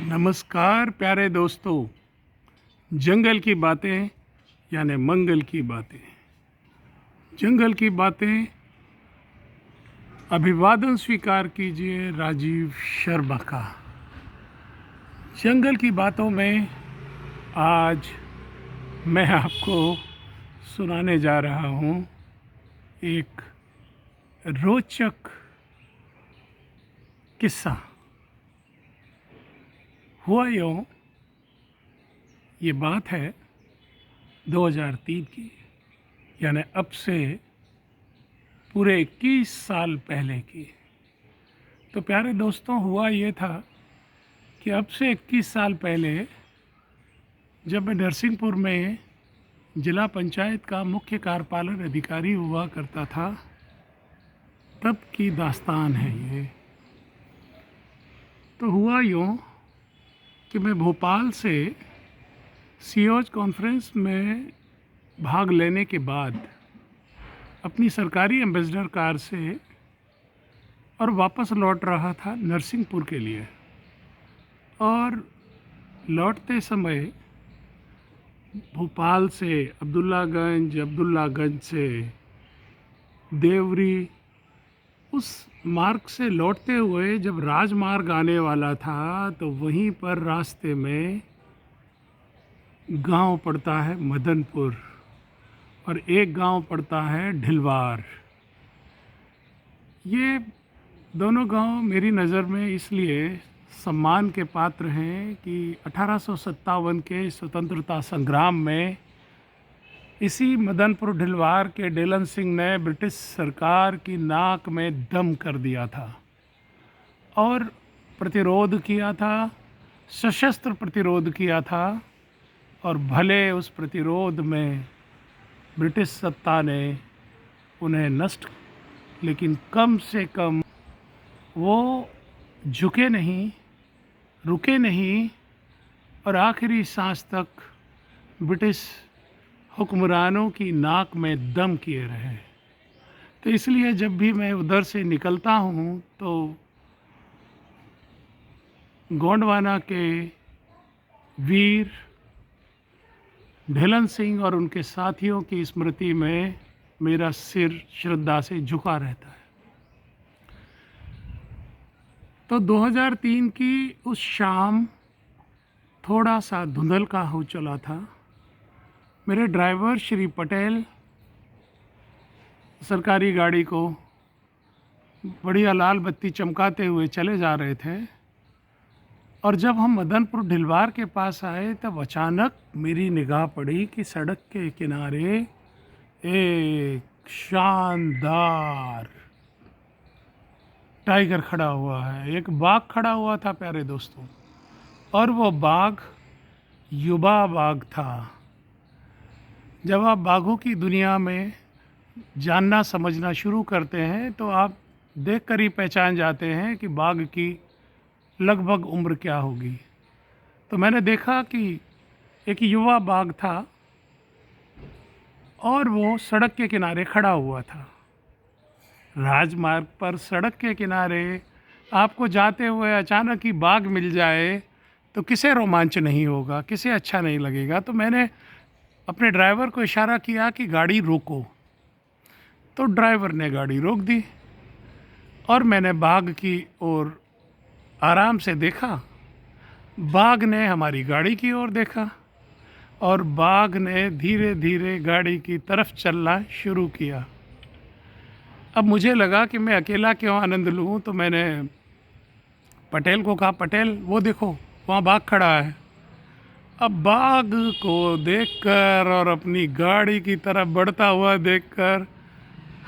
नमस्कार प्यारे दोस्तों। जंगल की बातें यानी मंगल की बातें। जंगल की बातें। अभिवादन स्वीकार कीजिए राजीव शर्मा का। जंगल की बातों में आज मैं आपको सुनाने जा रहा हूँ एक रोचक किस्सा। हुआ यूँ, ये बात है 2003 की, यानी अब से पूरे 21 साल पहले की। तो प्यारे दोस्तों, हुआ ये था कि अब से 21 साल पहले जब मैं नरसिंहपुर में जिला पंचायत का मुख्य कार्यपालन अधिकारी हुआ करता था, तब की दास्तान है ये। तो हुआ यूँ कि मैं भोपाल से सीओज कॉन्फ्रेंस में भाग लेने के बाद अपनी सरकारी एम्बेसडर कार से और वापस लौट रहा था नरसिंहपुर के लिए। और लौटते समय भोपाल से अब्दुल्लागंज से देवरी, उस मार्ग से लौटते हुए जब राजमार्ग आने वाला था तो वहीं पर रास्ते में गांव पड़ता है मदनपुर और एक गांव पड़ता है ढिलवार। ये दोनों गांव मेरी नज़र में इसलिए सम्मान के पात्र हैं कि 1857 के स्वतंत्रता संग्राम में इसी मदनपुर ढिलवार के डेलन सिंह ने ब्रिटिश सरकार की नाक में दम कर दिया था और प्रतिरोध किया था, सशस्त्र प्रतिरोध किया था। और भले उस प्रतिरोध में ब्रिटिश सत्ता ने उन्हें नष्ट, लेकिन कम से कम वो झुके नहीं, रुके नहीं और आखिरी सांस तक ब्रिटिश हुक्मरानों की नाक में दम किए रहे। तो इसलिए जब भी मैं उधर से निकलता हूँ तो गोंडवाना के वीर ढेलन सिंह और उनके साथियों की स्मृति में मेरा सिर श्रद्धा से झुका रहता है। तो 2003 की उस शाम थोड़ा सा धुंधल हो चला था। मेरे ड्राइवर श्री पटेल सरकारी गाड़ी को बढ़िया लाल बत्ती चमकाते हुए चले जा रहे थे और जब हम मदनपुर ढिलवार के पास आए तब अचानक मेरी निगाह पड़ी कि सड़क के किनारे एक शानदार टाइगर खड़ा हुआ है, एक बाघ खड़ा हुआ था प्यारे दोस्तों। और वो बाघ युवा बाघ था। जब आप बाघों की दुनिया में जानना समझना शुरू करते हैं तो आप देखकर ही पहचान जाते हैं कि बाघ की लगभग उम्र क्या होगी। तो मैंने देखा कि एक युवा बाघ था और वो सड़क के किनारे खड़ा हुआ था। राजमार्ग पर सड़क के किनारे आपको जाते हुए अचानक ही बाघ मिल जाए तो किसे रोमांच नहीं होगा, किसे अच्छा नहीं लगेगा। तो मैंने अपने ड्राइवर को इशारा किया कि गाड़ी रोको। तो ड्राइवर ने गाड़ी रोक दी और मैंने बाघ की ओर आराम से देखा। बाघ ने हमारी गाड़ी की ओर देखा और बाघ ने धीरे धीरे गाड़ी की तरफ चलना शुरू किया। अब मुझे लगा कि मैं अकेला क्यों आनंद लूँ, तो मैंने पटेल को कहा, पटेल वो देखो वहाँ बाघ खड़ा है। अब बाघ को देखकर और अपनी गाड़ी की तरफ बढ़ता हुआ देखकर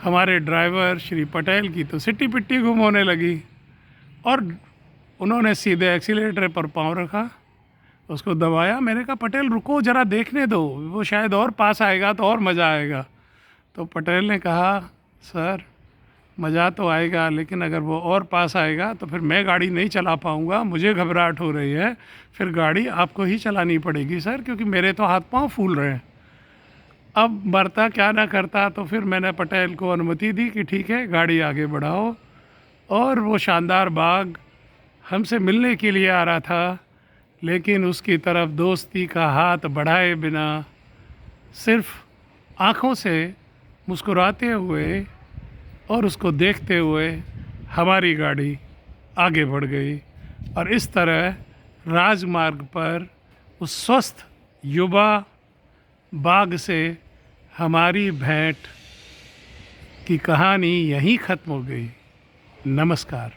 हमारे ड्राइवर श्री पटेल की तो सिट्टी पिट्टी गुम होने लगी और उन्होंने सीधे एक्सीलेटर पर पाँव रखा, उसको दबाया। मैंने कहा, पटेल रुको ज़रा देखने दो, वो शायद और पास आएगा तो और मज़ा आएगा। तो पटेल ने कहा, सर मज़ा तो आएगा लेकिन अगर वो और पास आएगा तो फिर मैं गाड़ी नहीं चला पाऊँगा, मुझे घबराहट हो रही है, फिर गाड़ी आपको ही चलानी पड़ेगी सर, क्योंकि मेरे तो हाथ पाँव फूल रहे हैं। अब मरता क्या ना करता। तो फिर मैंने पटेल को अनुमति दी कि ठीक है गाड़ी आगे बढ़ाओ। और वो शानदार बाघ हमसे मिलने के लिए आ रहा था लेकिन उसकी तरफ दोस्ती का हाथ बढ़ाए बिना सिर्फ आँखों से मुस्कुराते हुए और उसको देखते हुए हमारी गाड़ी आगे बढ़ गई। और इस तरह राजमार्ग पर उस स्वस्थ युवा बाघ से हमारी भेंट की कहानी यहीं ख़त्म हो गई। नमस्कार।